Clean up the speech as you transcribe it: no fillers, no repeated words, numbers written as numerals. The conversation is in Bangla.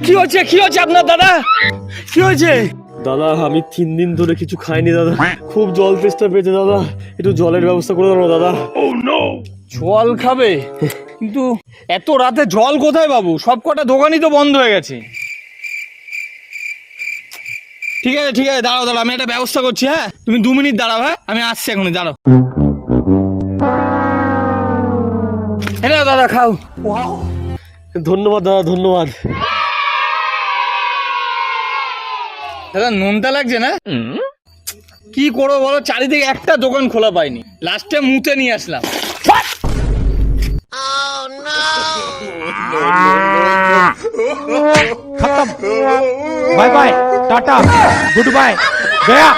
কি হচ্ছে আপনার দাদা? কি হয়েছে দাদা? আমি 3 দিন ধরে কিছু খাইনি দাদা, খুব জল তেষ্টা পেয়েছে দাদা, একটু জলের ব্যবস্থা করে দাও দাদা। জল খাবে? কিন্তু এত রাতে জল কোথায় বাবু? সব কটা দোকানই তো বন্ধ হয়ে গেছে। ঠিক আছে দাঁড়াও আমি একটা ব্যবস্থা করছি। হ্যাঁ, তুমি 2 মিনিট দাঁড়াও। হ্যাঁ, আমি আসছি এখনই, দাঁড়াও। হ্যাঁ দাদা, খাও। ধন্যবাদ দাদা, ধন্যবাদ। দাদা নোনতা লাগছে না? কি করবো বলো, চারিদিকে একটা দোকান খোলা পাইনি, লাস্টে মুতে নিয়ে আসলাম। खत्म। Bye bye, tata, good, गया।